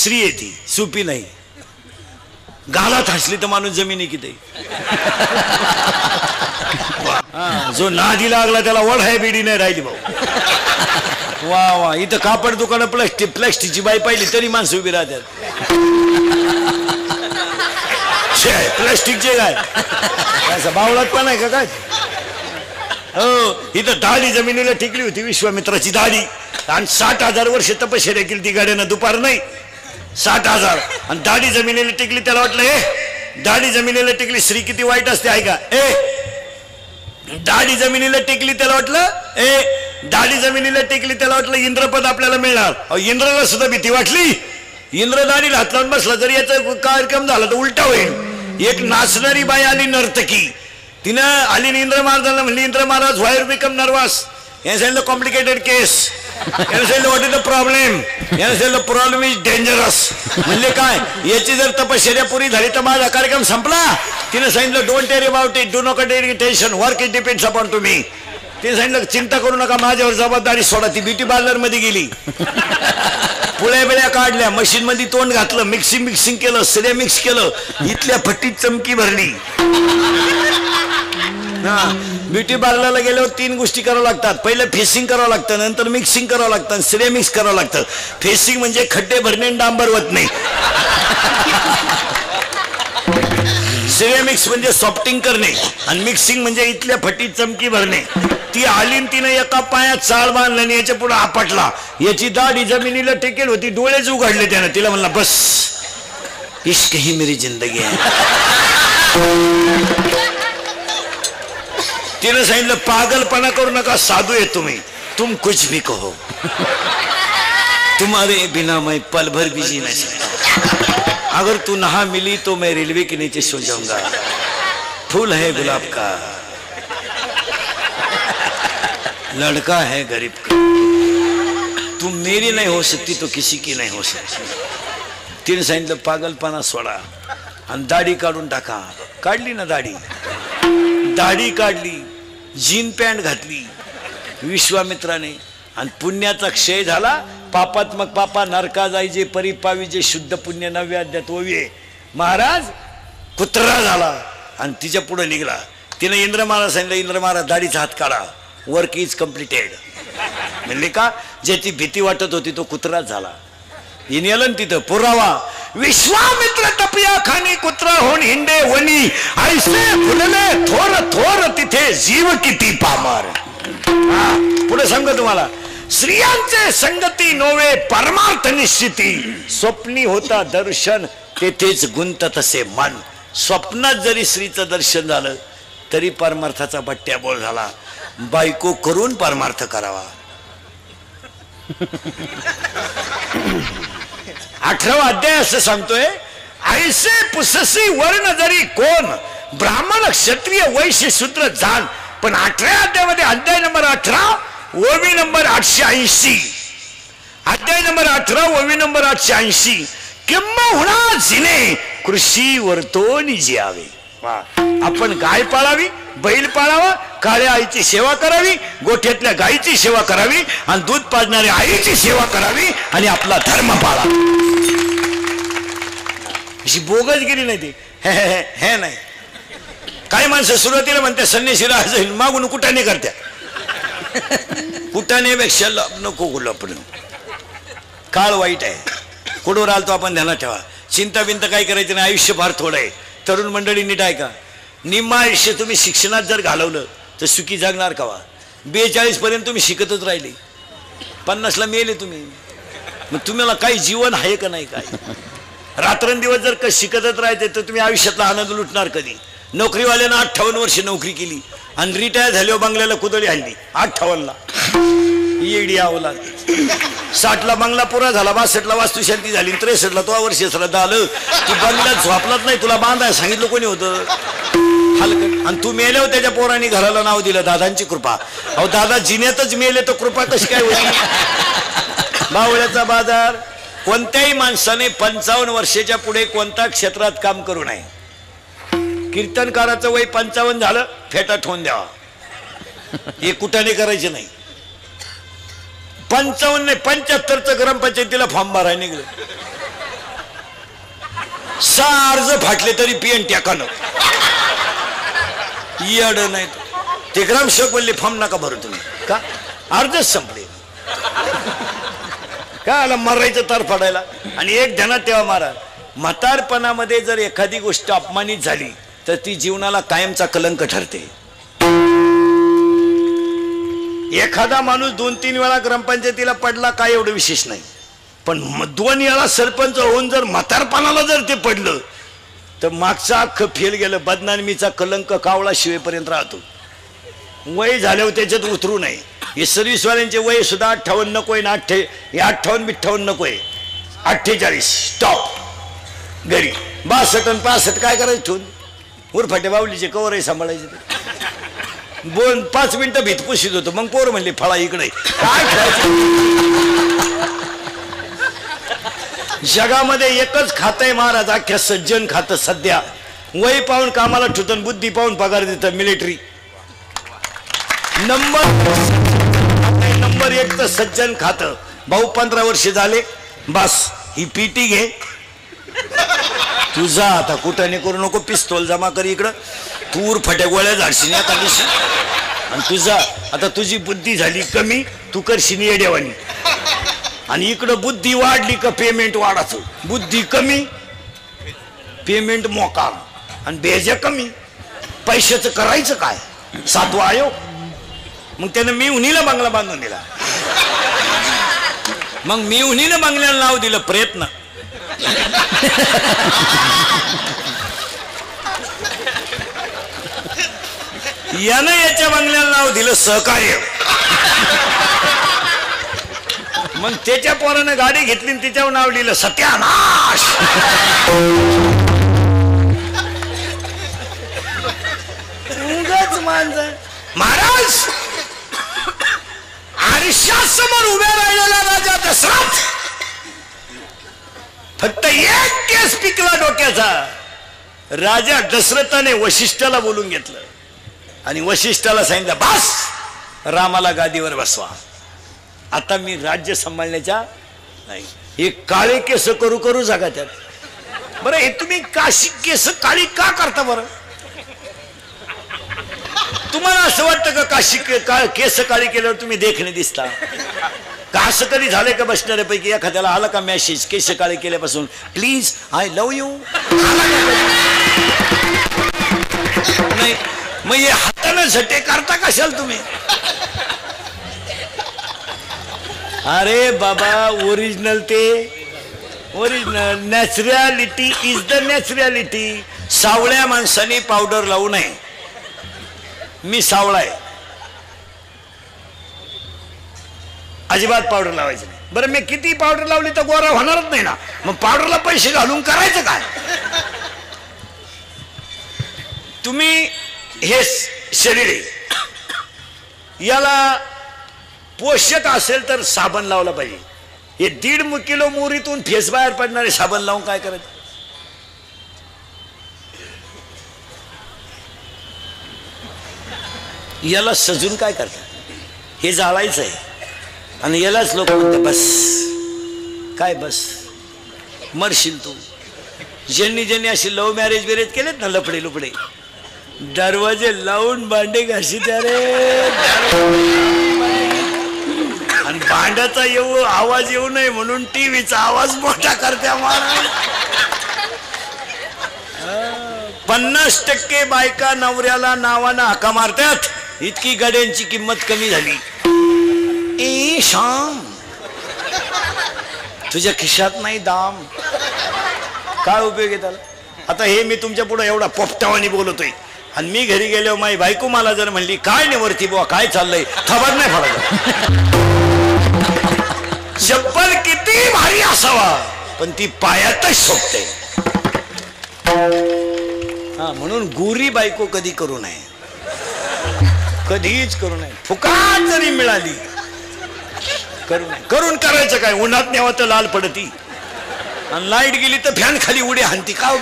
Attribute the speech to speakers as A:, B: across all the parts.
A: स्त्री आहे ती, सुपी नाही. गालात हसली तर माणूस जमिनी किती. जो नादी लागला त्याला वड आहे बिडी नाही राहिली भाऊ. वा वा, इथं कापड दुकान प्लास्टिकची बाई पाहिली तरी माणसं उभी राहतात. प्लास्टिकचे काय बावळात पण आहे का काय. हो, इथं दाढी जमिनीला टिकली होती विश्वामित्राची दाढी. आणि 60,000 वर्ष तपश्चर्या केली ती गाड्यानं, दुपार नाही 60,000. आणि दाढी जमिनीला टिकली. त्याला वाटलं हे दाढी जमिनीला टिकली स्त्री किती वाईट असते आहे का. दाढी जमिनीला टिकली त्याला वाटलं दाढी जमिनीला टिकली त्याला वाटलं इंद्रपद आपल्याला मिळणार. इंद्राला सुद्धा भीती वाटली. इंद्र दाढीला हात लावून बसला जर याचा कार्यक्रम झाला तर उलटा होईल. एक नाचणारी बाई आली नर्तकी. तिनं आली इंद्र महाराजांना म्हणली इंद्र महाराज व्हाय यू बिकम नर्वस. याने सांगितलं कॉम्प्लिकेटेड केस. याने सांगितलं व्हॉट इज द प्रॉब्लेम. याने सांगितलं प्रॉब्लेम इज डेंजरस. म्हणले काय, याची जर तपश्चर्या पुरी झाली तर माझा कार्यक्रम संपला. तिने सांगितलं don't worry about it, do not take tension, work it depends upon तुम्ही. तिने सांगितलं चिंता करू नका, माझ्यावर जबाबदारी सोडा. ती ब्युटी पार्लर मध्ये गेली, पुळ्या बिळ्या काढल्या, मशीन मध्ये तोंड घातलं, मिक्सिंग केलं, सगळं मिक्स केलं, इथल्या फटीत चमकी भरली. ब्युटी पार्लरला गेल्यावर 3 गोष्टी करावं लागतात. पहिलं फेसिंग करावं लागतं, नंतर मिक्सिंग करावं लागतं, सगळे मिक्स करावं लागतं. फेसिंग म्हणजे खड्डे भरणे आणि डांबरवत नाही. सगळे मिक्स म्हणजे सॉफ्टिंग करणे, आणि मिक्सिंग म्हणजे इथल्या फटीत चमकी भरणे. ती आली तिनं एका पायात चाळ बांधला आणि याच्या पुढे आपटला. याची दाढी जमिनीला टेकेल होती, डोळेच उघडले त्यानं. तिला म्हणला बस इश्क ही मेरी जिंदगी आहे. तिने सांगितलं पागलपणा करू नका, साधू आहे तुम्ही, तुम कुछ भी कहो, तुम्हारे बिना मैं पल भर भी जी नहीं सकता. अगर तू नहा मिली तो मैं रेलवे के नीचे सो जाऊंगा. फूल है गुलाब का, लड़का है गरीब का, तुम मेरी नहीं हो सकती तो किसी की नहीं हो सकती. तिने सांगितलं पागलपणा सोडा आणि दाढी काढून टाका. काढली ना दाढी, दाढी काढली, जीन पॅन्ट घातली विश्वामित्राने, आणि पुण्याचा क्षय झाला. पापात्मक पापा नरका जायचे, परिपावीचे शुद्ध पुण्य 9व्या अध्यायात ओविये. महाराज कुत्रा झाला आणि तिच्या पुढे निघला. तिने इंद्र महाराज सांगितलं इंद्र महाराज दाढीचा हात काढा, वर्क इज कम्प्लिटेड. म्हणले का, ज्याची भीती वाटत होती तो कुत्रा झाला. येणं तिथं पुरावा, विश्वामित्र तपिया खानी कुत्रा होऊन हिंडे वनी, ऐसे फुलले थोर थोर तिथे जीव किती पामर. पुढे सांगतो तुम्हाला, स्त्रियांचे संगती नोवे परमार्थ निश्चिती, स्वप्नी होता दर्शन तेथेच गुंत तसे मन. स्वप्नात जरी स्त्रीचं दर्शन झालं तरी परमार्थाचा बट्ट्याबोळ झाला. बायको करून परमार्थ करावा. 18वा अध्याय असं सांगतोय, ऐसे पुससी वर्ण जरी कोण, ब्राह्मण क्षत्रिय वैश्य शूद्र जाण. पण 18व्या अध्यायामध्ये अध्याय नंबर 18 ओवी नंबर 880, अध्याय नंबर 18 ओवी नंबर 880, किंबहुना जिने कृषी वर्तोनी जियावे. आपण गाय पाळावी, बैल पाळावा, काळ्या आईची सेवा करावी, गोठ्यातल्या गायीची सेवा करावी, आणि दूध पाजणाऱ्या आईची सेवा करावी, आणि आपला धर्म पाळा. अशी बोगस गेली नाही ती. हे नाही, काही माणसं सुरुवातीला म्हणते संन्यासी राहायचं, मागून कुटाने करत्या. कुटानेपेक्षा नको लपणं. काळ वाईट आहे, कुठं राहतो आपण ध्यानात ठेवा. चिंता बिंता काय करायची नाही, आयुष्य फार थोडं आहे. तरुण मंडळी नीट आहे का, निम्मा आयुष्य तुम्ही शिक्षणात जर घालवलं तर सुखी जगणार का. 42 पर्यंत तुम्ही शिकतच राहिले, 50ला मेले तुम्ही. मग तुम्हाला काही जीवन आहे का नाही. काय रात्रंदिवस जर शिकतच राहायचे तर तुम्ही आयुष्यातला आनंद लुटणार कधी. नोकरीवाल्यानं 58 वर्ष नोकरी केली आणि रिटायर झाल्यावर बंगल्याला कुदळी हल्ली 58ला. येडी आवला. 60ला बंगला पुरा झाला, 62ला वास्तुशांती झाली, 63ला तो वर्ष श्रद्धा आलं. तू बंगल्यात झोपलाच नाही, तुला बांधाय सांगितलं कोणी होतं. हलकट. आणि तू मेल्यावर त्याच्या पोरांनी घराला नाव दिलं दादांची कृपा. अहो दादा जिन्यातच मेले तर कृपा कशी काय होती. बावळ्याचा बाजार. कोणत्याही माणसाने 55 वर्षाच्या पुढे कोणत्या क्षेत्रात काम करू नये. कीर्तनकाराचं वय 55 झालं, फेटा ठेवून द्यावा. हे कुठाने करायचे नाही. 55 नाही 75चं ग्रामपंचायतीला फॉर्म भरायला निघलं. अर्ज फाटले तरी पियन ट्याकानं येड नाही. ते ग्रामसेवक बोलले फॉर्म नका भरू तुम्ही. का? अर्जच संपले. का आला मरायचं तर फाडायला. आणि एक ध्यानात तेव्हा महाराज, म्हातारपणामध्ये जर एखादी गोष्ट अपमानित झाली तर ती जीवनाला कायमचा कलंक ठरते. एखादा माणूस 2-3 वेळा ग्रामपंचायतीला पडला काय एवढं विशेष नाही, पण 2 वेळा सरपंच होऊन जर म्हातारपणाला जर ते पडलं तर मागचं अख्खं फेल गेलं. बदनामीचा कलंक कावळा शिवेपर्यंत राहतो. वय झाल्यावर त्याच्यात उतरू नये. हे सर्व्हिसवाल्यांचे वय सुद्धा 58 नकोय ना. 58-58 नकोय. 48 स्टॉप. घरी 62 आणि 65 काय करायचं ठेवून उरफाटे बावलीचे कवरही सांभाळायचे. 5 मिनिटं भीतपुशीत होतो. मग पोर म्हणले फळा इकडे काय खेळायचं. जगामध्ये एकच खातंय महाराज अख्ख्या सज्जन खातं सध्या. वय पाहून कामाला ठुतन, बुद्धी पाहून पगार देतं मिलिटरी. नंबर 1 तर सज्जन खातं. भाऊ 15 वर्ष झाले बस ही पीटी घे तुझा. आता कुठं नाही करू नको. पिस्तोल जमा कर इकडं. तूर फट्या गोळ्या झाडशील एका दिवशी. आणि तुझा आता तुझी बुद्धी झाली कमी, तू करशील येड्यावानी. आणि इकडं बुद्धी वाढली का पेमेंट वाढायचं. बुद्धी कमी पेमेंट मोकार आणि बेजा कमी. पैशाचं करायचं काय. 7वा आयोग. मग त्यानं मी उन्हीला बंगला बांधून दिला. मग मी उन्हीला बंगल्याला नाव दिलं प्रयत्न. यानं याच्या बंगल्याला नाव दिलं सहकार्य. मग त्याच्या पोरानं गाडी घेतली तिच्यावर नाव लिहिलं सत्यानाश. महाराज आरशासमोर उभ्या राहिलेला राजा दशरथ फक्त एक केस पिकला डोक्याचा. राजा दशरथाने वशिष्ठाला बोलून घेतलं आणि वशिष्ठाला सांगितलं बस रामाला गादीवर बसवा. आता मी राज्य सांभाळण्याच्या नाही. हे काळे केस करू करू जागा त्यात. बरं हे तुम्ही काशी केस काळी का करता बरं. तुम्हाला असं वाटतं का काशी केस काळी केल्यावर तुम्ही देखणे दिसता का. असं कधी झालंय का बसणाऱ्यापैकी एखाद्याला आला का मेसेज केस काळे केल्यापासून प्लीज आय लव्ह यू. नाही मग हे हाताने झटे करता कशाल तुम्ही. अरे बाबा ओरिजिनल ते original. Naturality is the naturality. सावळ्या माणसाने पावडर लावू नये. मी सावळा आहे अजिबात पावडर लावायचं नाही. बरं मी किती पावडर लावली तर गोरा होणारच नाही ना. मग पावडरला पैसे घालून करायचं काय. तुम्ही हे शरीर आहे याला पोषक असेल तर साबण लावला पाहिजे. हे 1.5 किलो मोरीतून फेस बाहेर पडणारे साबण लावून काय करायचं. याला सजून काय करतात. हे जाळायचं आहे आणि यालाच लोक म्हणतात बस काय बस मरशील तू. ज्यांनी ज्यांनी अशी लव्ह मॅरेज बिरेज केलेत ना लफडे लुपडे दरवाजे लावून भांडे घाशीत रे. आणि भांड्याचा आवाज येऊ नये म्हणून टीव्हीचा आवाज मोठा करत्या. महाराज 50% बायका नवऱ्याला नावानं हाका मारतात. इतकी गाड्यांची किंमत कमी झाली. ए शाम तुझ्या खिशात नाही दाम. काय उपयोग आहे त्याला. आता हे मी तुमच्या पुढे एवढा पोपटावानी बोलतोय आणि मी घरी गेलो माझी बायको मला जर म्हणली काय नाही वरती बुवा काय चाललंय खबर नाही पडत. चप्पल किती भारी असावा पण ती पायातच शोभते. हा म्हणून गोरी बायको कधी करू नये. कधीच करू नये. फुकाट जरी मिळाली करू नये. करून करायचं काय. उन्हात नेवा तर लाल पडती आणि लाईट गेली तर फॅन खाली उडी हाणती. का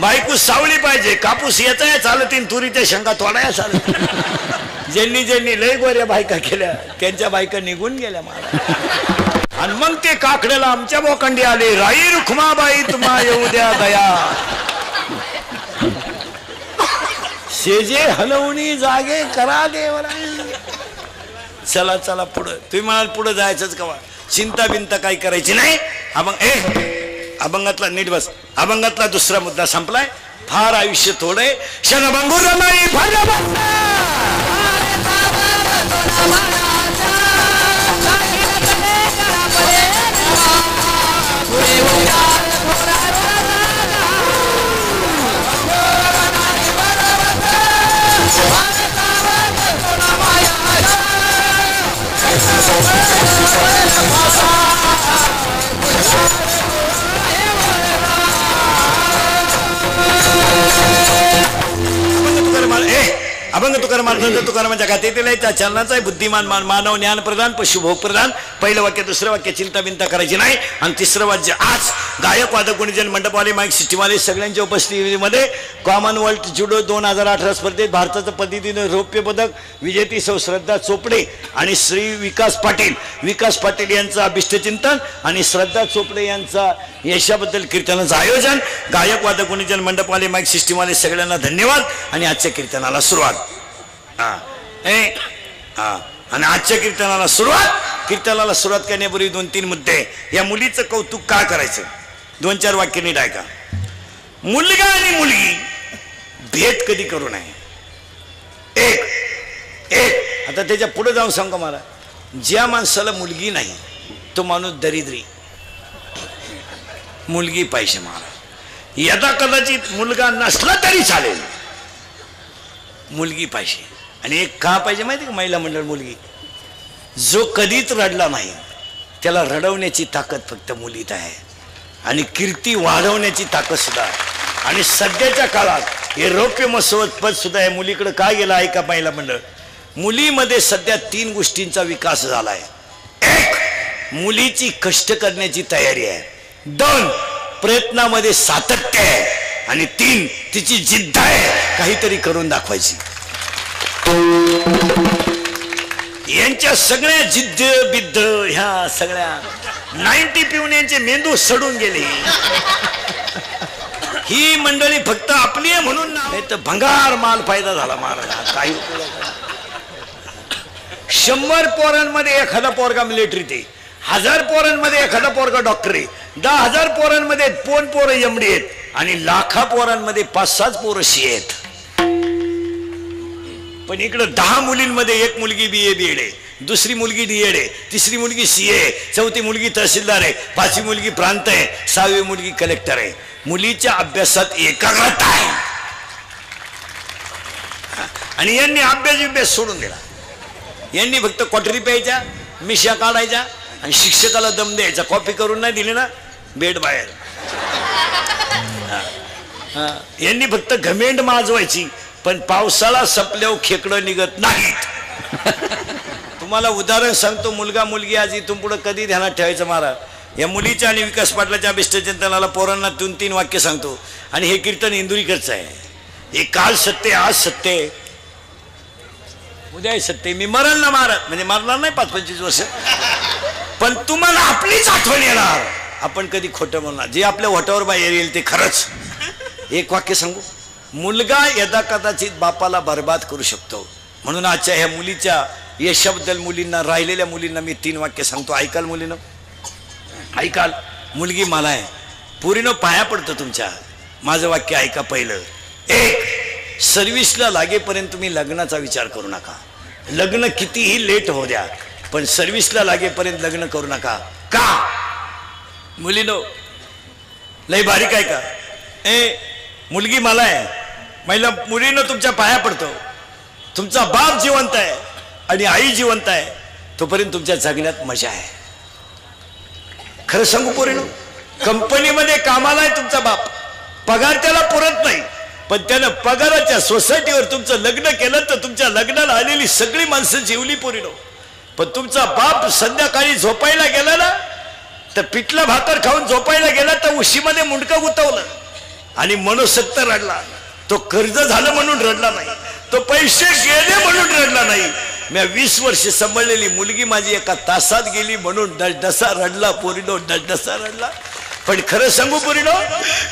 A: बायको सावली पाहिजे. कापूस येताय चालतीन तुरीच्या शेंगा तोडाया चालत. ज्यांनी ज्यांनी लय गोऱ्या बायका केल्या त्यांच्या बायका निघून गेल्या. मला आणि मग ते काकड्याला आमच्या बोकंडी आले, राई रुखमाबाई तुम्हा येऊ द्या दया, शेजे हलवणी जागे करा देवरा. चला चला पुढं. तुम्ही म्हणाल पुढं जायचंच कवा, चिंता बिंता काही करायची नाही. अभंगातला नीट बस. अभंगातला दुसरा मुद्दा संपलाय. फार आयुष्य थोडे क्षणभंगुर रमाई अभंग तुकारामांच्या गाथेतील त्या चरणाचा बुद्धिमान मानव ज्ञान प्रदान पशु भोग प्रदान. पहिलं वाक्य दुसरं वाक्य चिंता बिंता करायची नाही. आणि तिसरं वाक्य आज गायक वादक गुणीजन मंडपवाले माईक सिस्टीमवाले सगळ्यांच्या उपस्थितीमध्ये कॉमनवेल्थ जुडो 2018 स्पर्धेत भारताचं पद्धतीने रौप्य पदक विजेती सौ श्रद्धा चोपडे आणि श्री विकास पाटील यांचं अभिष्टचिंतन आणि श्रद्धा चोपडे यांचा यशाबद्दल कीर्तनाचं आयोजन. गायक वादक गुणीजन मंडपवाले माईक सिस्टीमवाले सगळ्यांना धन्यवाद. आणि आजच्या कीर्तनाला सुरुवात. आणि आजच्या कीर्तनाला सुरुवात करण्यापूर्वी 2-3 मुद्दे. या मुलीचं कौतुक का करायचं, 2-4 वाक्य नीट ऐका. मुलगा आणि मुलगी भेद कधी करू नये. एक आता त्याच्या पुढे जाऊन सांगा मला, ज्या माणसाला मुलगी नाही तो माणूस दरिद्री. मुलगी पाहिजे मला. यदा कदाचित मुलगा नसला तरी चालेल, मुलगी पाहिजे. आणि एक का पाहिजे माहिती का, महिला मंडळ मुलगी. जो कधीच रडला नाही त्याला रडवण्याची ताकद फक्त मुलीत आहे. आणि कीर्ती वाढवण्याची ताकद सुद्धा. आणि सध्याच्या काळात हे रौप्य महोत्सव पद सुद्धा आहे मुलीकडे का गेला आहे का महिला मंडळ. मुलीमध्ये सध्या 3 गोष्टींचा विकास झालाय. 1 मुलीची कष्ट करण्याची तयारी आहे. 2 प्रयत्नामध्ये सातत्य आहे. आणि 3 तिची जिद्द आहे काहीतरी करून दाखवायची. यांच्या सगळ्या जिद्द बिद्द ह्या सगळ्या 90 पिऊन यांचे मेंदू सडून गेले. ही मंडळी फक्त आपली आहे म्हणून नाही तर भंगार माल फायदा झाला महाराज. काही 100 पोरांमध्ये एखादा पोरगा मिलिटरीत आहे, 1000 पोरांमध्ये एखादा पोरगा डॉक्टर आहे, 10,000 पोरांमध्ये 2 पोरं एमडी आहेत आणि लाखा पोरांमध्ये 5-6 पोरं सी आहेत. पण इकडं 10 मुलींमध्ये 1 मुलगी BA BEd आहे, दुसरी मुलगी DEd आहे, तिसरी मुलगी CA आहे, चौथी मुलगी तहसीलदार आहे, 5वी मुलगी प्रांत आहे, 6वी मुलगी कलेक्टर आहे. मुलीच्या अभ्यासात एकाग्रता आहे. आणि यांनी अभ्यास सोडून दिला. यांनी फक्त क्वाटरी प्यायच्या, मिशा काढायच्या आणि शिक्षकाला दम द्यायचा. कॉपी करून नाही दिली ना बेड बाहेर. यांनी फक्त घमेंड माजवायची. पण पावसाळा संपल्यावर खेकडं निघत नाहीत. तुम्हाला उदाहरण सांगतो. मुलगा मुलगी आज इथून पुढे कधी ध्यानात ठेवायचं महाराज. या मुलीच्या आणि विकास पाटलाच्या अभिष्टचिंतनाला पोरांना 2-3 वाक्य सांगतो. आणि हे कीर्तन इंदुरीकरचं आहे. हे काल सत्य, आज सत्य, उद्या सत्य. मी मरल ना महाराज, म्हणजे मरणार नाही 5-25 वर्ष, पण तुम्हाला आपलीच आठवण येणार. आपण कधी खोटं बोलणार. जे आपल्या वटावर बाहेर येईल ते खरंच. एक वाक्य सांगू. मुलगा यदा कदाचित बापाला बर्बाद करू शकतो. म्हणून आजच्या ह्या मुलीच्या यशाबद्दल मुलींना, राहिलेल्या मुलींना मी 3 वाक्य सांगतो. ऐकाल मुलीनं, ऐकाल. मुलगी मला आहे, पुरीनं पाया पडतं तुमच्या. माझं वाक्य ऐका. पहिलं, 1 सर्व्हिसला लागेपर्यंत तुम्ही लग्नाचा विचार करू नका. लग्न कितीही लेट होऊ द्या, पण सर्व्हिसला लागेपर्यंत लग्न करू नका. का मुलीनो लय बारीक आहे का. मुलगी मला आहे, महिला मुलीनं तुमच्या पाया पडतो. तुमचा बाप जिवंत आहे आणि आई जिवंत आहे तोपर्यंत तुमच्या जगण्यात मजा आहे. खरं सांगू पोरीनो, कंपनीमध्ये कामाला आहे तुमचा बाप, पगार त्याला पुरत नाही, पण त्यानं पगाराच्या सोसायटीवर तुमचं लग्न केलं तर तुमच्या लग्नाला आलेली सगळी माणसं जेवली पोरीनो. पण तुमचा बाप संध्याकाळी झोपायला गेला ना, तर पिठला भाकर खाऊन झोपायला गेला तर उशीमध्ये मुंडकं गुतवलं आणि मनोसक्त रडला. तो कर्ज झालं म्हणून रडला नाही, तो पैसे गेले म्हणून रडला नाही, मी 20 वर्ष सांभाळलेली मुलगी माझी एका तासात गेली म्हणून डसडसा रडला पोरीनो, डसडसा रडला. पण खरं सांगू पोरीनो,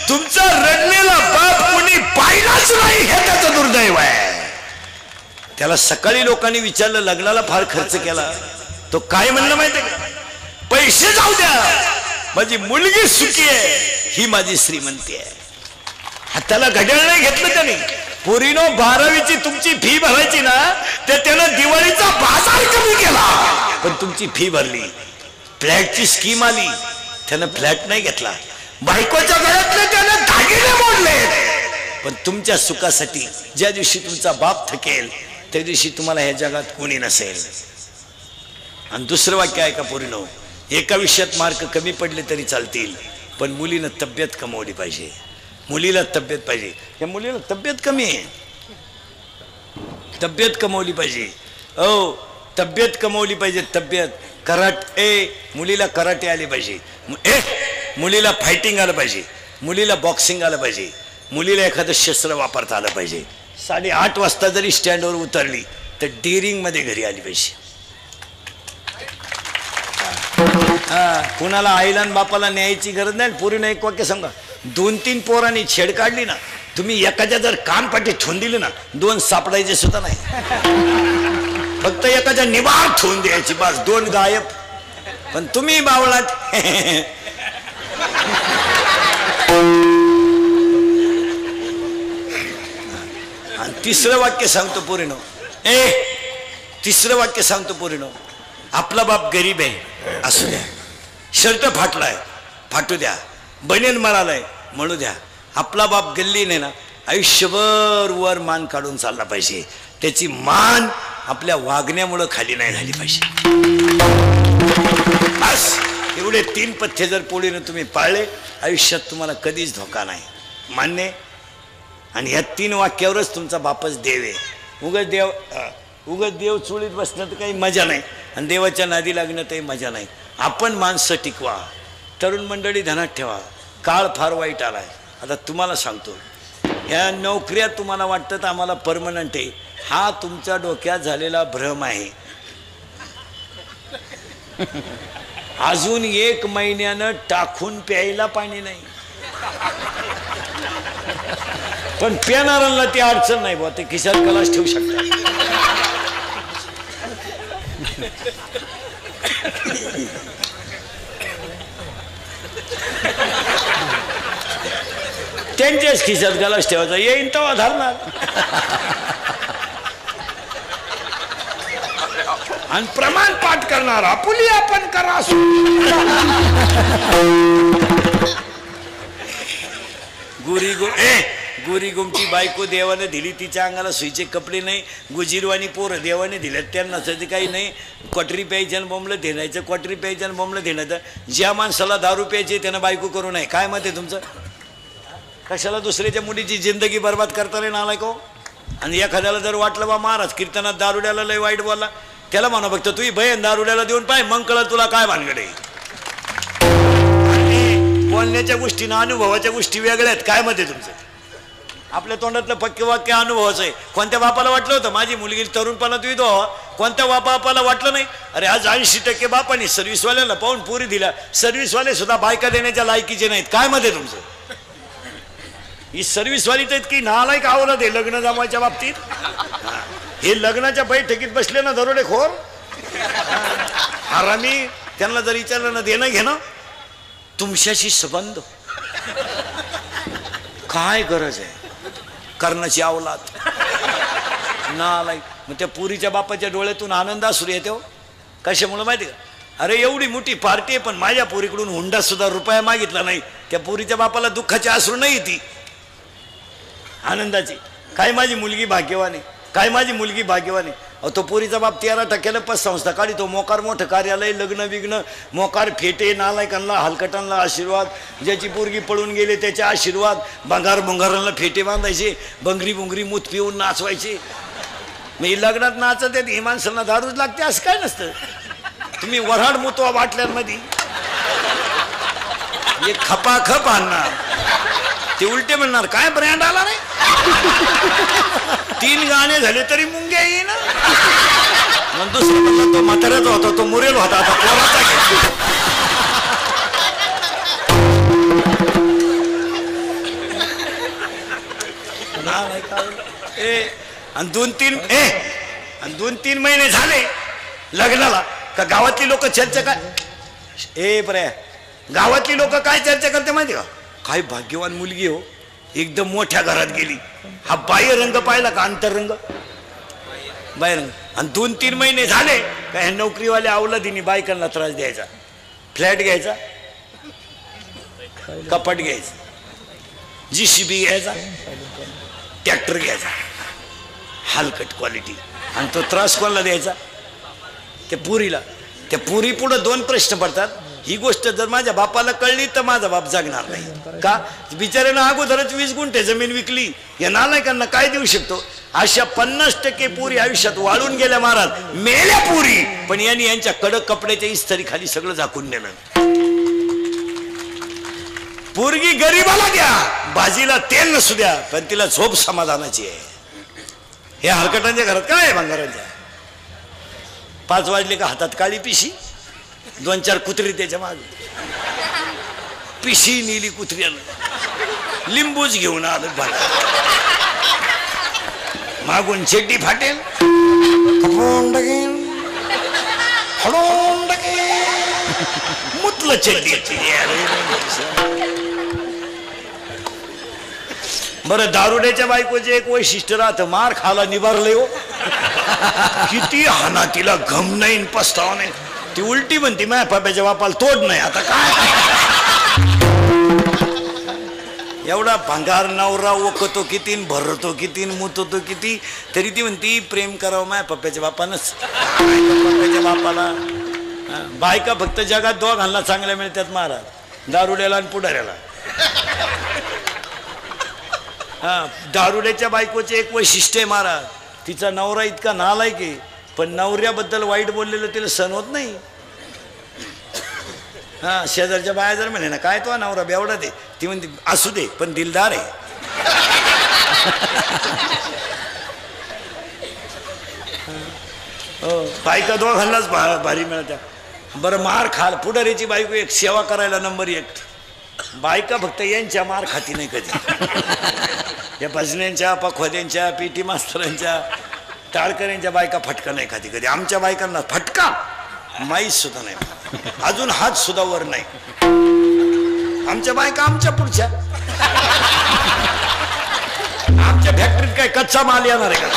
A: तुमचा रडलेला बाप कुणी पाहिलाच नाही हे त्याचं दुर्दैव आहे. त्याला सकाळी लोकांनी विचारलं लग्नाला फार खर्च केला, तो काय म्हणलं माहितीये का, पैसे जाऊ द्या माझी मुलगी सुखी आहे, ही माझी श्रीमंती आहे. हाताला घड्याळ नाही घेतलं त्याने. पोरीनो 12वीची तुमची फी भरायची ना, ते त्यानं दिवाळीचा बाजार कमी केला पण तुमची फी भरली. फ्लॅटची स्कीम आली, त्यानं फ्लॅट नाही घेतला. बायकोच्या गळ्यातले त्यानं दागिने मोडले. पण तुमच्या सुखासाठी ज्या दिवशी तुमचा बाप थकेल त्या दिवशी तुम्हाला ह्या जगात कोणी नसेल. आणि दुसरं वाक्य आहे का पोरीनो, एका विषयात मार्क कमी पडले तरी चालतील पण मुलीनं तब्येत कमवली पाहिजे. मुलीला तब्येत पाहिजे. या मुलीला तब्येत कमी आहे, तब्येत कमवली पाहिजे. तब्येत कमवली पाहिजे. तब्येत कराटे, मुलीला कराटे आले पाहिजे. मुलीला फायटिंग आलं पाहिजे. मुलीला बॉक्सिंग आलं पाहिजे. मुलीला एखादं शस्त्र वापरता आलं पाहिजे. 8:30 वाजता जरी स्टँडवर उतरली तर डेअरिंग मध्ये घरी आली पाहिजे. कुणाला आईला आणि बापाला न्यायची गरज नाही. पोरीनं एक वाक्य सांगा, 2-3 पोरांनी छेड काढली ना, तुम्ही एखाद्या जर कानपाठी ठेवून दिली ना, 2 सापडायचे सुद्धा नाही. फक्त एखाद्या निबार ठेवून द्यायची, बस 2 गायब. पण तुम्ही बावळात. आणि तिसरं वाक्य सांगतो पोरीनो, तिसरं वाक्य सांगतो पोरीनो, आपला बाप गरीब आहे असू द्या, शर्ट फाटलाय फाटू द्या, बनेन मळालाय म्हणू द्या, आपला बाप गल्ली नाही ना, आयुष्यभर वर मान काढून चालला पाहिजे. त्याची मान आपल्या वागण्यामुळं खाली नाही झाली पाहिजे. बस एवढे 3 पथ्य जर पोळीनं तुम्ही पाळले, आयुष्यात तुम्हाला कधीच धोका नाही. मान्य. आणि या 3 वाक्यावरच तुमचा बापच देव आहे. उगाच देव चुळीत बसणं तर काही मजा नाही आणि देवाच्या नादी लागणं तरी मजा नाही. आपण माणसं टिकवा. तरुण मंडळी ध्यानात ठेवा, काळ फार वाईट आलाय. आता तुम्हाला सांगतो, ह्या नोकऱ्या तुम्हाला वाटतं आम्हाला परमनंट आहे, हा तुमच्या डोक्यात झालेला भ्रम आहे. अजून 1 महिन्यानं टाकून प्यायला पाणी नाही. पण पिणाऱ्यांना ती अडचण नाही बा, ते खिशात कलाश ठेवू शकतात. त्यांच्याच खिशात गलास ठेवायचा, येईन तेव्हा धरणार. आणि प्रमाण पाठ करणार, आपुली आपण करा. गोरी गुमची बायको देवाने दिली, तिच्या अंगाला सुईचे कपडे नाही. गुजीरवाणी पोरं देवाने दिल्यात, त्यांना ते काही नाही. क्वाटरी प्यायच्या बोंबलं देण्याचं, क्वाटरी प्यायच्या बोंबलं देण्याचं. ज्या माणसाला दारू प्यायची त्यानं बायको करू नये. काय मत आहे तुमचं? कशाला दुसऱ्याच्या मुलीची जिंदगी बर्बाद करता रे नालायक हो. आणि एखाद्याला जर वाटलं बा महाराज कीर्तनात दारुड्याला लय वाईट बोलला, त्याला म्हणा फक्त तुझी बहीण दारुड्याला देऊन पाय, मग कळलं तुला काय भानगड आहे. बोलण्याच्या गोष्टी ना अनुभवाच्या गोष्टी वेगळ्या आहेत. काय मत आहे तुमचं? आपल्या तोंडातलं पक्के वाक्य अनुभवाचं आहे. कोणत्या बापाला वाटलं होतं माझी मुलगी तरुणपणात विधो व्हावा? कोणत्या बापाला वाटलं नाही? अरे आज 80% बापांनी सर्व्हिसवाल्याला पाहून पुरी दिल्या. सर्व्हिसवाले सुद्धा बायका देण्याच्या लायकीचे नाहीत. काय मत आहे तुमचं? ही सर्व्हिसवाली तर इतकी नालायक आवडत आहे लग्न जमवायच्या बाबतीत. हे लग्नाच्या बैठकीत बसले ना दरोडेखोर हरामी, त्यांना जर विचारलं ना देणं घेणं तुमच्याशी संबंध काय गरज आहे कर्णाची अवलाद नालायक. मग त्या पुरीच्या बापाच्या डोळ्यातून आनंद असून येते हो. कशामुळे माहिती का? अरे एवढी मोठी पार्टी आहे पण माझ्या पुरीकडून हुंडा सुद्धा रुपया मागितला नाही. त्या पुरीच्या बापाला दुःखाची अश्रू नाही ती आनंदाची. काय माझी मुलगी भाग्यवानी, काय माझी मुलगी भाग्यवानी. तो पुरीचा बाप 13% पतसंस्था काढी, तो मोकार मोठं कार्यालय, लग्न विग्न, मोकार फेटे, नालायकांना हलकटांना आशीर्वाद, ज्याची पोरगी पळून गेले त्याचे आशीर्वाद, भंगारांना फेटे बांधायचे, बंगरी बुंगरी मूत पिऊन नाचवायचे. मी लग्नात नाचत येत ही माणसांना दारूच लागते असं काय नसतं. तुम्ही वऱ्हाड मुतवा बाटल्यांमध्ये एक खपाखप आणणार, ते उलटे म्हणणार काय ब्रँड आला रे. 3 गाणे झाले तरी मुंग्या येईना. मग दुसरा म्हणला तो म्हाताऱ्याचा होता, तो मुरेल होता, आता पोराचा घे. आणि 2-3 महिने झाले लग्नाला का गावातली लोक चर्चा काय बरे गावातली लोक काय चर्चा करते माहिती का, काय भाग्यवान मुलगी हो, एकदम मोठ्या घरात गेली. हा बाह्य रंग पाहिला का, अंतरंग बाह्य रंग. आणि 2-3 महिने झाले का ह्या नोकरीवाल्या अवलादीने बायकांना त्रास द्यायचा. फ्लॅट घ्यायचा, कपाट घ्यायचं, JCB घ्यायचा, ट्रॅक्टर घ्यायचा, हलकट क्वालिटी. आणि तो त्रास कोणाला द्यायचा, त्या पुरीला. त्या पुरी पुढे 2 प्रश्न पडतात. ही गोष्ट जर माझ्या बापाला कळली तर माझा बाप जगणार नाही का, बिचाऱ्यानं अगोदरच 20 गुंठे जमीन विकली. या नालायकांना काय देऊ शकतो. अशा 50% पुरी आयुष्यात वाळून गेल्या, महाराज मेल्या पुरी. पण यांनी यांच्या कडक कपड्याच्या इस्त्री खाली सगळं झाकून नेलं. पोरगी गरीबाला द्या, भाजीला तेल नसू द्या, पण तिला झोप समाधानाची आहे. हे हलकटांच्या घरात काय आहे भंगारांच्या. 5 वाजले का हातात काळी पिशी, 2-4 कुत्री त्याच्या मागे. पिशी नेली कुत्र्यानं, लिंबूच घेऊन आलं भाला, मागून चेटी फाटेल, मुतलं चेटी. बरं, दारुड्याच्या बायकोचे एक वैशिष्ट्य राहतं, मार खाला निभारले हो. किती हाना तिला घम नाही, पस्तावा नाही. ती उलटी म्हणती माझ्या पाप्याच्या बापाला तोड नाही. आता काय एवढा भंगार नवरा ओकतो किती, भरतो किती, मुततो किती, तरी ती म्हणती प्रेम करावं माझ्या पप्प्याच्या बापानंच. पप्प्याच्या बापाला बायका फक्त जगात 2 चांगल्या मिळतात महाराज, दारुड्याला आणि पुढाऱ्याला. दारुड्याच्या बायकोचे एक वैशिष्ट्य आहे महाराज, तिचा नवरा इतका नालायक आहे, पण नवऱ्याबद्दल वाईट बोललेलं तिला सहन होत नाही. शेजारच्या बाया जर म्हणे ना काय तो नवरा बेवडा दे, ती म्हणते असू दे पण दिलदार आहे. बायका 2 भारी मिळत्या. बरं, मार खाल पुढारीची बायको एक सेवा करायला नंबर 1. बायका फक्त यांच्या मार खाती नाही कधी. या भजन्यांच्या, पखवाद्यांच्या, PT मास्तरांच्या, टाळकऱ्यांच्या बायका फटका नाही खाती कधी. आमच्या बायकांना फटका माहीत सुद्धा नाही, अजून हात सुद्धा वर नाही. आमच्या बायका आमच्या पुढच्या. आमच्या फॅक्टरीत काय कच्चा माल येणार आहे का.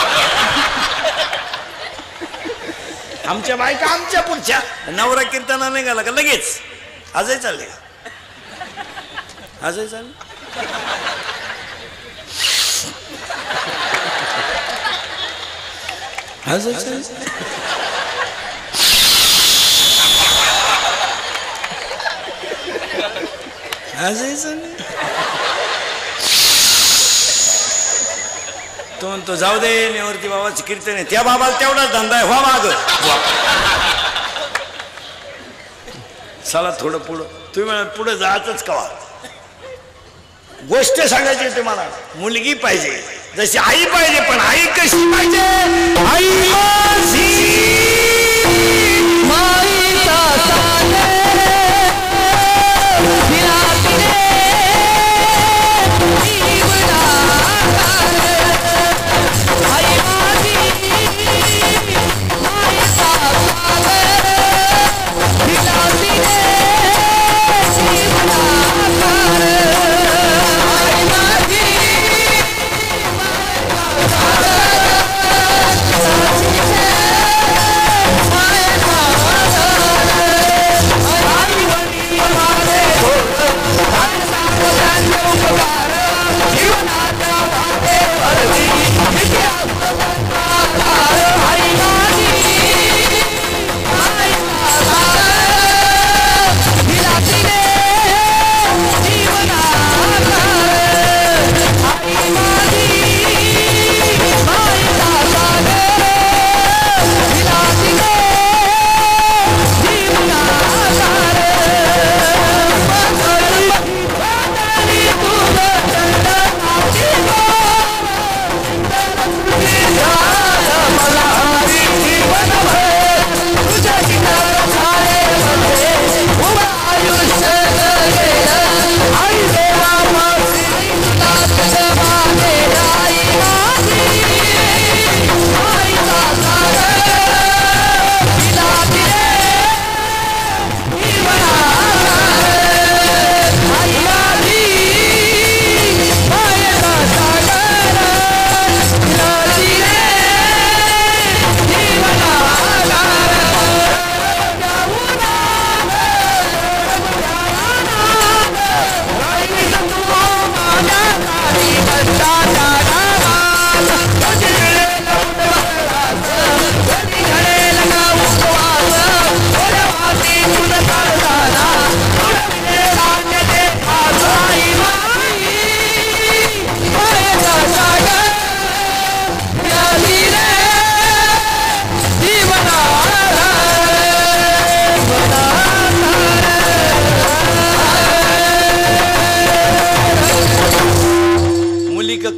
A: आमच्या बायका आमच्या पुढच्या. नवरा कीर्तना नाही गेला का लगेच आजही चालले, आजही चालले. आजही चालले. आजही चालले. तो जाऊ दे, नेवरती बाबाची कीर्तन आहे, त्या बाबाला तेवढाच धंदा आहे. व्हा माग चला थोडं पुढं. तुम्ही पुढे जायचंच कवा. गोष्ट सांगायची होती मला. मुलगी पाहिजे जशी आई पाहिजे, पण आई कशी पाहिजे. आई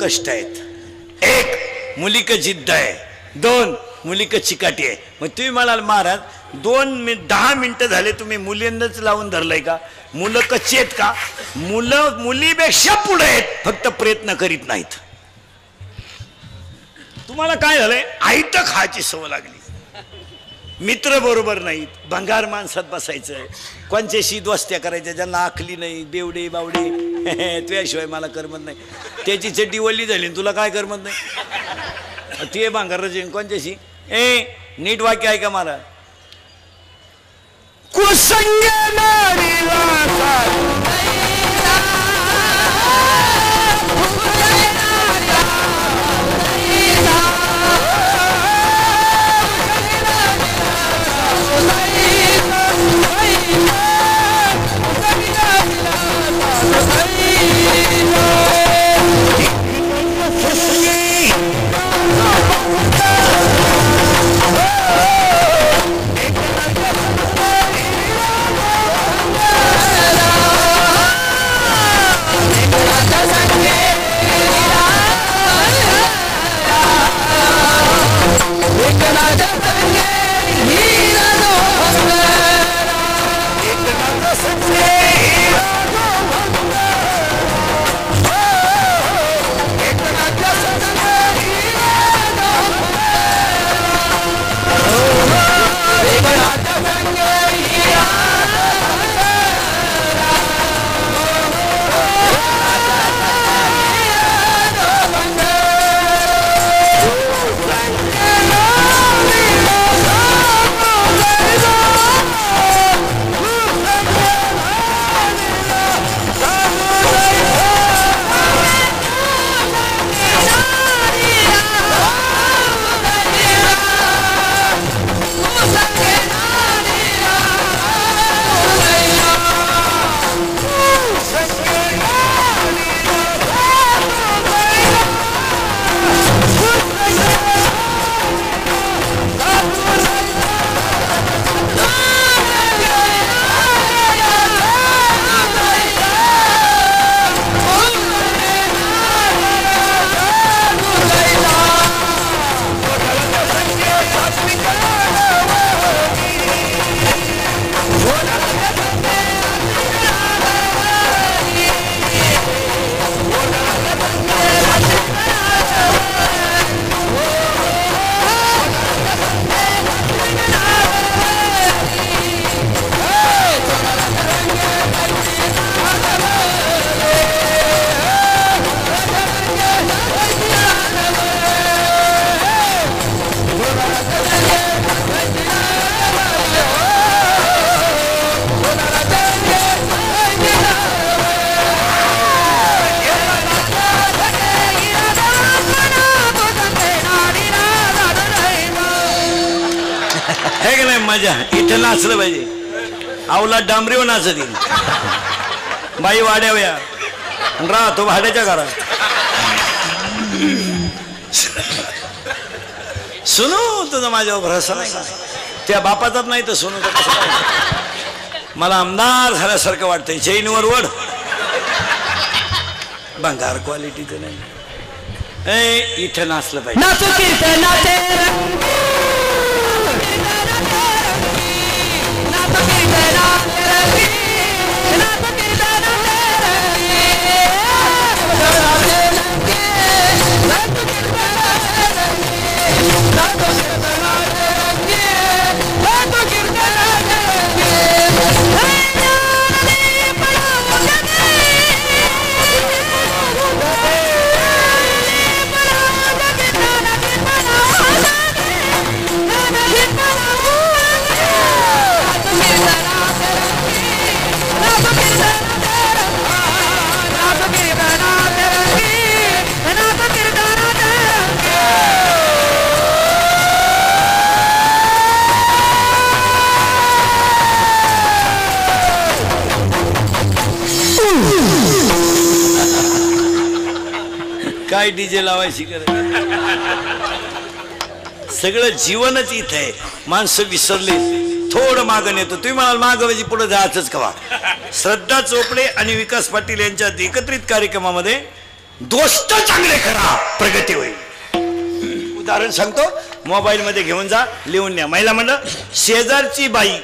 A: कष्ट आहेत. एक, मुलीक जिद्द आहे. दोन, मुलीक चिकाटी आहे. मग तुम्ही म्हणाल महाराज 10 मिनिटं झाले तुम्ही मुलींनाच लावून धरलंय का? मुलं कच्ची आहेत का? मुलं मुलीपेक्षा पुढे आहेत, फक्त प्रयत्न करीत नाहीत. तुम्हाला काय झालंय? आयत खायची सवय लागली. मित्र बरोबर नाहीत, भंगार माणसात बसायचं, कोणच्याशी दोस्त्या करायच्या ज्यांना आखली नाही, बेवडे बावडे. तुझ्याशिवाय मला करमत नाही. त्याची चड्डी वल्ली झाली तुला काय करमत नाही? ते भांगाराची कोणच्याशी? नीट वाक्य आहे का मला? कुसंग मजा इथं नाचलं पाहिजे. आवला डांबरीवर नाचत येईल. बाई वाड्यावया राहतो भाड्याच्या घरात. सुनू तुझं माझ्यावर भरोसा नाही. त्या बापाचाच नाही तर सुनू तर मला आमदार झाल्यासारखं वाटतंय. चैनवर वड भंगार क्वालिटीचं नाही. इथं नाचलं पाहिजे. काय डीजे लावायची गरज? सगळं जीवनच इथं आहे. माणसं विसरले. थोडं मागं येतो. तुम्ही म्हणाल मागं पुढे जायचंच कवा? श्रद्धा चोपडे आणि विकास पाटील यांच्या एकत्रित कार्यक्रमामध्ये दोस्त चांगले करा, प्रगती होईल. उदाहरण सांगतो, मोबाईल मध्ये घेऊन जा, लिहून न्या. महिला म्हणलं, शेजारची बाई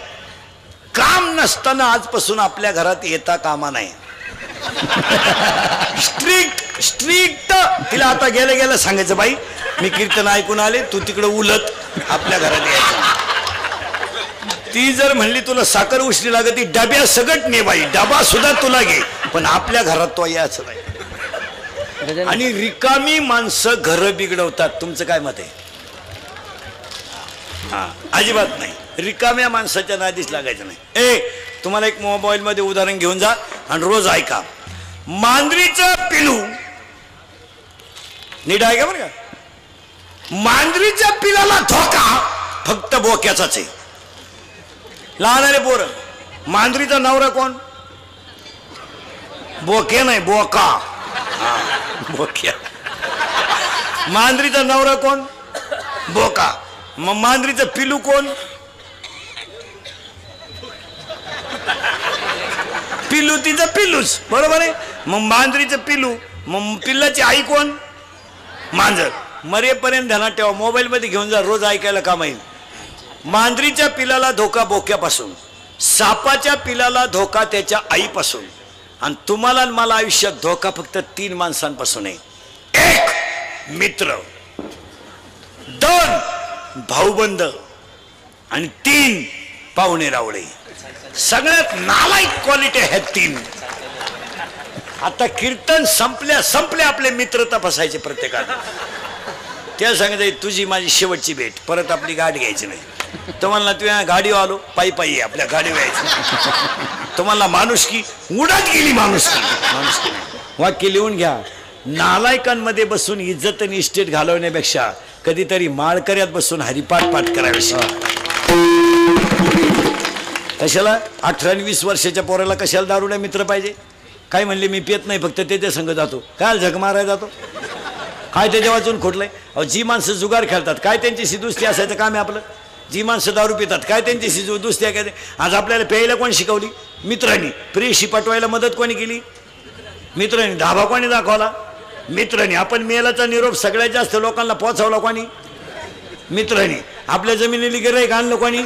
A: काम नसताना आजपासून आपल्या घरात येता कामा नाही. Strict strict. तिला आता गेलं गेलं सांगायचं, बाई मी कीर्तन ऐकून आले, तू तिकडे उलट आपल्या घरात यायचं. ती जर म्हणली तुला साखर उष्णी लागत, डब्या सगट ने बाई, डबा सुद्धा तुला घे, पण आपल्या घरात तो यायचं नाही. आणि रिकामी माणसं घर बिघडवतात. तुमचं काय मत आहे? हा, अजिबात नाही. रिकाम्या माणसाच्या नादीच लागायचं नाही. तुम्हाला एक मोबाईल मध्ये उदाहरण घेऊन जा आणि रोज ऐका. मांजरीचं पिलू, नीट ऐका बरं का, मांजरीच्या पिलाला धोका फक्त बोक्याचाच आहे. लहान पोरं, मांजरीचा नवरा कोण? बोके नाही, बोका. बोक्या. मांजरीचा नवरा कोण? बोका. मग मांजरीचं पिलू कोण? पिलू तिचं पिलूच, बरोबर आहे. मग मांजरीचं पिलू, मग पिल्लाची आई कोण? मांजर. मरेपर्यंत ध्यानात ठेवा, मोबाईल मध्ये घेऊन जा, रोज ऐकायला काम येईल. मांजरीच्या पिलाला धोका बोक्यापासून, सापाच्या पिलाला धोका त्याच्या आईपासून, आणि तुम्हाला मला आयुष्यात धोका फक्त 3 माणसांपासून आहे. 1 मित्र, 2 भाऊबंद, आणि 3 पाहुणे रावळे. सगळ्यात नालायक क्वालिटी आहेत 3. आता कीर्तन संपल्या आपले मित्र तपासायचे प्रत्येकाला. त्या सांगायचं तुझी माझी शेवटची भेट, परत आपली गाडी घ्यायची नाही. तुम्हाला तुझ्या गाडी आलो, पायी पायी आपल्या गाडी व्हायची. तुम्हाला माणुसकी उडत गेली, माणुसकी. वाक्य लिहून घ्या. नालायकांमध्ये बसून इज्जत आणि इस्टेट घालवण्यापेक्षा कधीतरी माळकऱ्यात बसून हरिपाठ पाठ करावे. कशाला 18 आणि 20 वर्षाच्या पोराला कशाला दारुड्या मित्र पाहिजे? काय म्हणले, मी पित नाही, फक्त त्याच्या संग जातो. काय झक मारायला जातो? काय त्याच्या वाचून खोटलंय? अहो, जी माणसं जुगार खेळतात, काय त्यांची दुस्ती असायचं काम आहे आपलं? जी माणसं दारू पितात, काय त्यांची दुस्ती आहे? काय आज आपल्याला प्यायला कोण शिकवली? मित्रांनी. प्रेयशी पटवायला मदत कोणी केली? मित्रांनी. धाबा कोणी दाखवला? मित्रांनी. आपण मेलाचा निरोप सगळ्यात जास्त लोकांना पोहोचवला कोणी? मित्रांनी. आपल्या जमिनीला गिऱ्हाईक आणलं कोणी?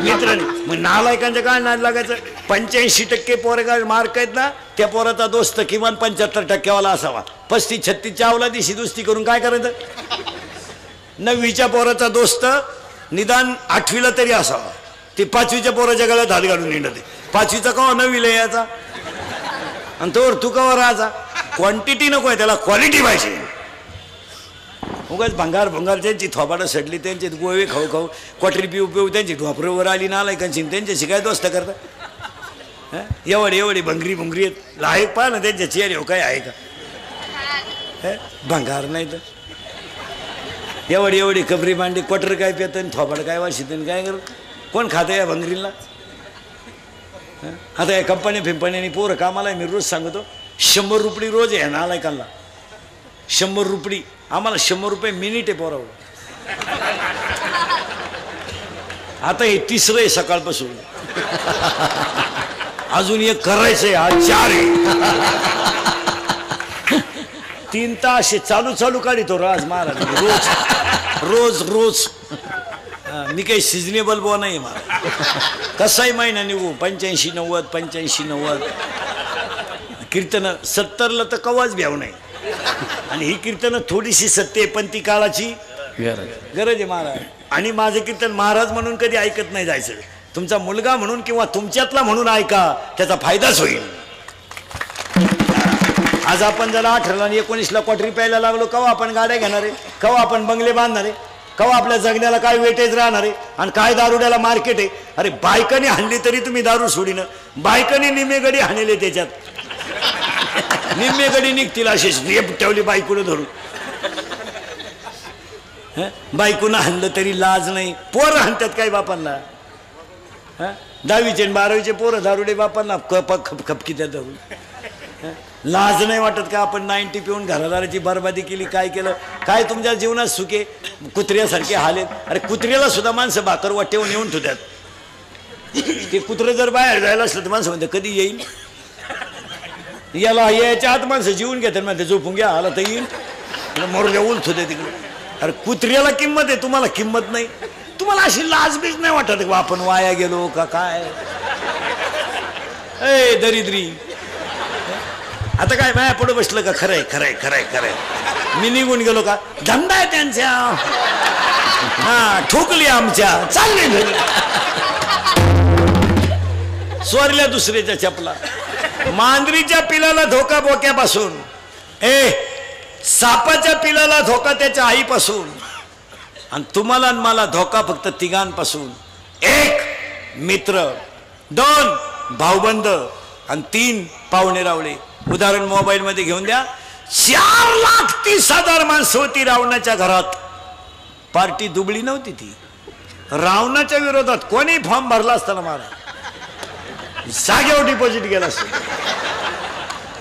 A: मित्रांनी. मग नालायकांच्या काय नाद लागायचं? 85% पोरगा मार्क आहेत ना, त्या पोराचा दोस्त किमान 75% असावा. 35-36 आवला दिशी दुस्ती करून काय करायचं? 9वीच्या पोराचा दोस्त निदान 8वीला तरी असावा. ते 5वीच्या पोराच्या गळ्यात हात घालून निंडते. 5वीचा कवा 9वीला यायचा, आणि तोवर तू कवा राहायचा? क्वांटिटी नको आहे, त्याला क्वालिटी पाहिजे. उगाच भंगार त्यांची थोबाडं सडली, त्यांचे गोवे खाऊ खाऊ, क्वाटरी पिऊ त्यांची ढोपरवर आली नालायकांची, त्यांच्याशी काय दोस्त करता? एवढी भंगरी आहेत. लायक पहा ना त्यांच्या चेहरे हो, काय आहे का? भंगार नाही तर एवढी कबरी मांडी, क्वाटर काय पित, थोबाड काय वाशित, काय करत? कोण खातं या भंगरीला? आता या कंपन्यांनी पोरं कामाला, मी रोज सांगतो 100 रुपये रोज आहे नालायकांना. 100 रुपये. आम्हाला 100 रुपये मिनिट आहे पोरावर. आता हे 3रं आहे सकाळपासून. अजून एक करायचंय, आज 4 आहे. 3 तास चालू काढितो राज महाराज. रोज. मी काही सिजनेबल बो नाही मला. कसाही महिना निघू 85-90 कीर्तन 70ला तर कवाच भ्याव नाही. आणि ही कीर्तन थोडीशी सत्य आहे, पण ती काळाची गरज आहे महाराज. आणि माझं कीर्तन महाराज म्हणून कधी ऐकत नाही जायचं. तुमचा मुलगा म्हणून किंवा तुमच्यातला म्हणून ऐका, त्याचा फायदाच होईल. आज आपण जरा 18 आणि 19ला क्वाटरी प्यायला लागलो, कवा आपण गाड्या घेणार आहे? कवा आपण बंगले बांधणार आहे? कवा आपल्या जगण्याला काय वेटेज राहणार आहे? आणि काय दारुड्याला मार्केट आहे? अरे बायकाने हाणली तरी तुम्ही दारू सोडीनं. बायकाने निम्मे गडी हाणले, त्याच्यात निम्मे गडी निघतील अशीच ठेवली बायकोनं धरून. बायकोनं हाणलं तरी लाज नाही. पोरं हाणतात काय बापांना? 10वीचे आणि 12वीचे पोरं दारुडे बापांना खपकी त्या धरून. लाज नाही वाटत का? आपण 90 पिऊन घरादाराची बरबादी केली, काय केलं? काय तुमच्या जीवनात सुखे कुत्र्यासारखे हालेत. अरे कुत्र्याला सुद्धा माणसं भाकर वाटेवून येऊन ठेवतात. ते कुत्रं जर बाहेर जायला असलं तर माणसं म्हणतात कधी येईल. याला याच्या आत माणसं जीवन घेतात म्हणते झोपून घ्या आला तर येईल मरूल्या उलथ होते तिकडे. अरे कुत्र्याला किंमत आहे तुम्हाला किंमत नाही. तुम्हाला अशी लाजबीज नाही वाटत का आपण वाया गेलो का काय. ए दरिद्री आता काय माया पुढे बसलं का. खरंय खरंय खरंय खरंय मी निघून गेलो का. धंदा आहे त्यांच्या हा ठोकली आमच्या चालले घरी. स्वरल्या दुसऱ्याच्या चपला. मांजरीच्या पिलाला धोका बोक्यापासून. सापाच्या पिलाला धोका त्याच्या आईपासून. आणि तुम्हाला आणि मला धोका फक्त तिघांपासून. 1 मित्र, 2 भाऊबंद आणि 3 पाहुणे रावळे. उदाहरण मोबाईल मध्ये घेऊन द्या. 4,30,000 माणसं होती रावणाच्या घरात. पार्टी दुबळी नव्हती ती. रावणाच्या विरोधात कोणी फॉर्म भरला असताना मला जागेवर डिपॉझिट गेला असत.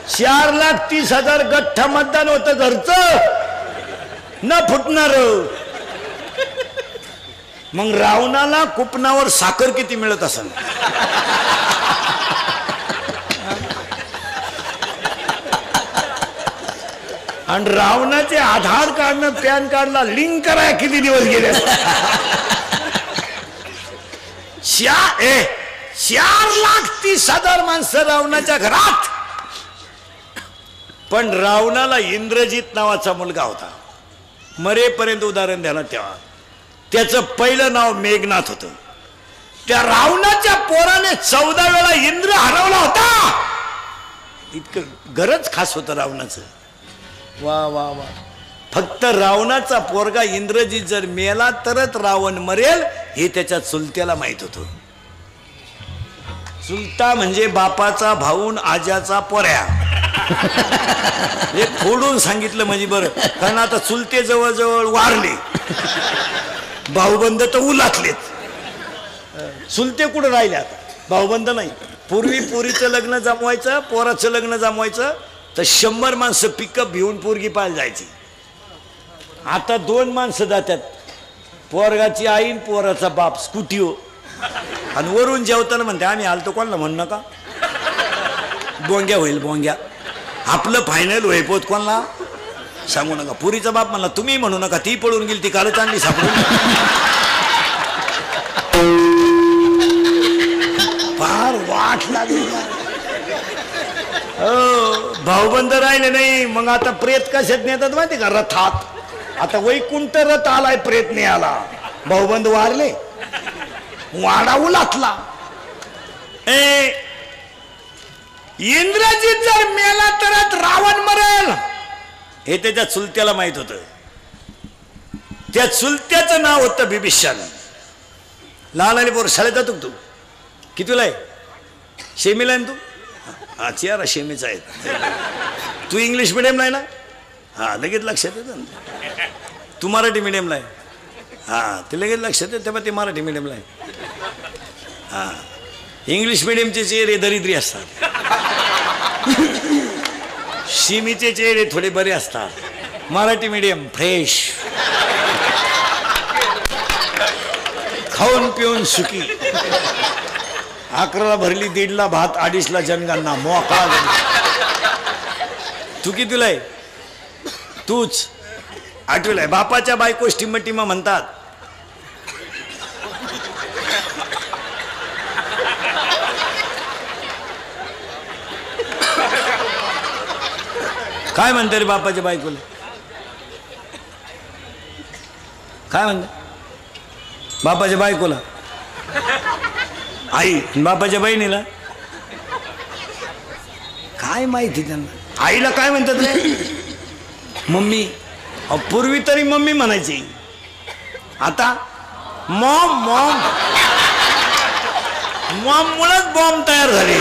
A: 4,30,000 गठ्ठा मतदान होतं घरचं न फुटणार. मग रावणाला कुपनावर साखर किती मिळत असेल. आणि रावणाचे आधार कार्डनं पॅन कार्डला लिंक कराय किती दिवस गेले. 4,30,000 माणसं रावणाच्या घरात. पण रावणाला इंद्रजित नावाचा मुलगा होता. मरेपर्यंत उदाहरण द्यायला तेव्हा त्याचं पहिलं नाव मेघनाथ होतं. त्या रावणाच्या पोराने 14 वेळा इंद्र हरवला होता. इतकं गरज खास होतं रावणाचं. वा वा वा. फक्त रावणाचा पोरगा इंद्रजित जर मेला तरच रावण मरेल हे त्याच्या चुलत्याला माहित होतं. चुलता म्हणजे बापाचा भाऊन आजाचा पोऱ्या. हे फोडून सांगितलं म्हणजे बरं. कारण आता चुलते जवळजवळ वारले, भाऊबंद तर उलाटलेत. चुलते कुठं राहिले आता. भाऊबंद नाही. पूर्वी पोरीचं लग्न जमवायचं, पोराचं लग्न जमवायचं तर 100 माणसं पिकअप घेऊन पोरगी पाहायला जायची. आता 2 माणसं जातात. पोरगाची आई पोराचा बाप स्कूटीवर. आणि वरून जेवताना म्हणते आम्ही आलतो कोणाला म्हणू नका. बोंग्या होईल बोंग्या. आपलं फायनल होई पोत कोणाला सांगू नका. पुरीचा बाप म्हणला तुम्ही म्हणू नका. ती पळून गेली ती कालच आणली सापडून. फार वाट लागली. भाऊबंद राहिले नाही. मग आता प्रेत कशात नेतात माहिती का. रथात. आता वैकुंठ रथ आलाय प्रेत नाही आला. भाऊबंद वारले वाडा उलाटला. इंद्रजित जर मेला तरच रावण मरेल हे त्याच्या चुलत्याला माहित होतं. त्या चुलत्याचं नाव होतं बिभीषण. लहान आणि पोर शाळेत जातो तू कितीला आहे. शेमीला आहे तू. हा चियारा शेमीचा आहे. तू इंग्लिश मिडियमला आहे ना. हा लगेच लक्षात येतं. तू मराठी मिडियमला आहे. हा ते लगेच लक्षात येतं. तेव्हा ते मराठी मिडियमला आहे. हा इंग्लिश मिडियमचे चेहरे दरिद्री असतात. शिमीचे चेहरे थोडे बरे असतात. मराठी मीडियम फ्रेश, खाऊन पिऊन सुखी. 11ला भरली, 1:30ला भात, 2:30ला जनगणना मोका. तू कितीला आहे. तूच 8वीला आहे. बापाच्या बायको टिमा म्हणतात. काय म्हणते रे बापाच्या बायकोला. काय म्हणते बापाच्या बायकोला. आई बापाच्या बहिणीला काय माहिती त्यांना. आईला काय म्हणतात रे मम्मी. पूर्वी तरी मम्मी म्हणायची. आता मॉम मॉम. मॉम मुळेच बॉम्ब तयार झाले.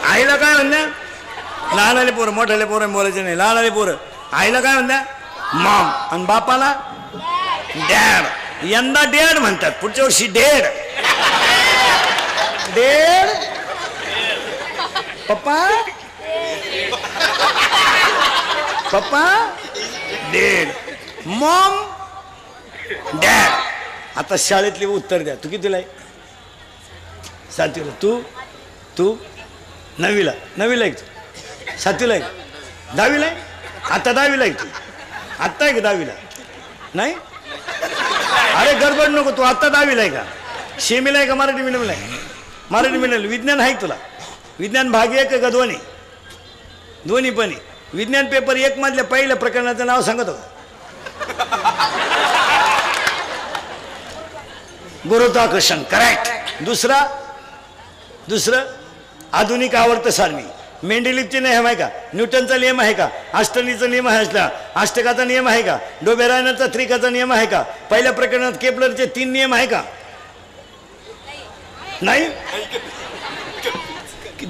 A: आईला काय म्हणत्या. लहान आले पोरं मोठ्याले पोरं बोलायचे नाही. लहान आले पोरं आईला काय म्हणत्या मॉम. आणि बापाला डॅड. यंदा डॅड म्हणतात, पुढच्या वर्षी डेड. डेड पप्पा. पप्पा डेड. Maugham dad. आता शाळेतले उत्तर द्या. तू कितीला आहे. 7वीला. तू 9वीला आहे तू? 7वीला आहे? 10वीला आहे? आता 10वीला आहे तू? आत्ता आहे का 10वीला? नाही, अरे गडबड नको. तू आत्ता 10वीला आहे का? सेमीला आहे का मराठी मिडियमला आहे? मराठी मिडियम. विज्ञान आहे तुला? विज्ञान भाग 1 का दोन्ही? दोन्ही पण आहे. विज्ञान पेपर 1 मधल्या पहिल्या प्रकरणाचं नाव सांगत होतं. गुरुत्वाकर्षण. करेक्ट. दुसरं आधुनिक आवर्त सारणी. मेंडेलिव्हचे नियम आहे का? न्यूटनचा नियम आहे का? आष्टनीचा नियम आहे का? अष्टकाचा नियम आहे का? डोबेरायनरचा त्रिकाचा नियम आहे का? पहिल्या प्रकरणात केपलरचे 3 नियम आहे का? नाही.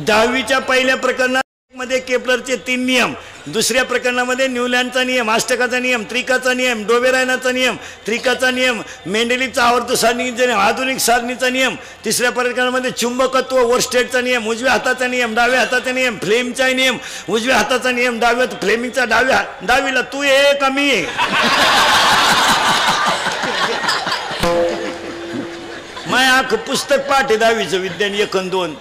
A: 10वीच्या पहिल्या प्रकरणात मध्ये केपलरचे 3 नियम, दुसऱ्या प्रकरणामध्ये न्यूलँडचा नियम, अष्टकाचा नियम, त्रिकाचा नियम, डोबेरायनरचा नियम, त्रिकाचा नियम, मेंडेलिव्हचा आवर्त सारणीचा नियम, आधुनिक सारणीचा नियम, तिसऱ्या प्रकरणामध्ये चुंबकत्व वोरस्टेडचा नियम, उजव्या हाताचा नियम, डाव्या हाताचा नियम, फ्लेमचा नियम, उजव्या हाताचा नियम, डाव्या फ्लेमिंगचा डाव्या 10वीला. तू हे कमी आहे. माय आख पुस्तक पाठ आहे 10वीचं विज्ञान 1 आणि 2.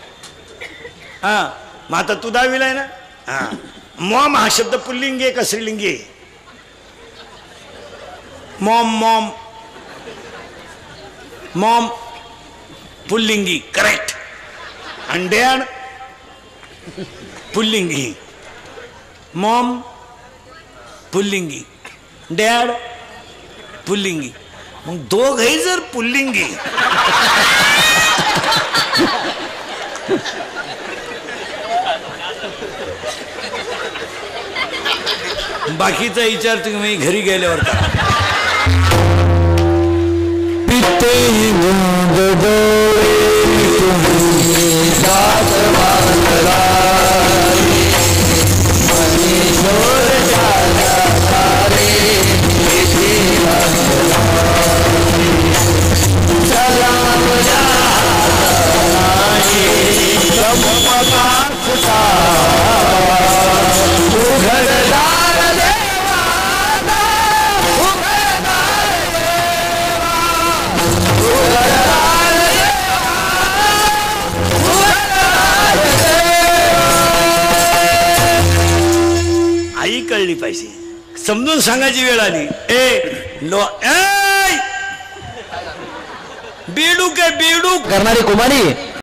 A: हा, मग आता तू 10वीला आहे ना? हा. मॉम हा शब्द पुल्लिंगी आहे का स्त्रीलिंगी आहे? मॉम पुल्लिंगी. करेक्ट. आणि डॅड पुल्लिंगी. मॉम पुल्लिंगी, डॅड पुल्लिंगी. मग दोघही जर पुल्लिंगी बाकीचा विचार तुम्ही घरी गेल्यावर करा. आई कळली पाहिजे, समजून सांगायची वेळ आली. बेडूक आहे बेडूक
B: करणारी कुमारी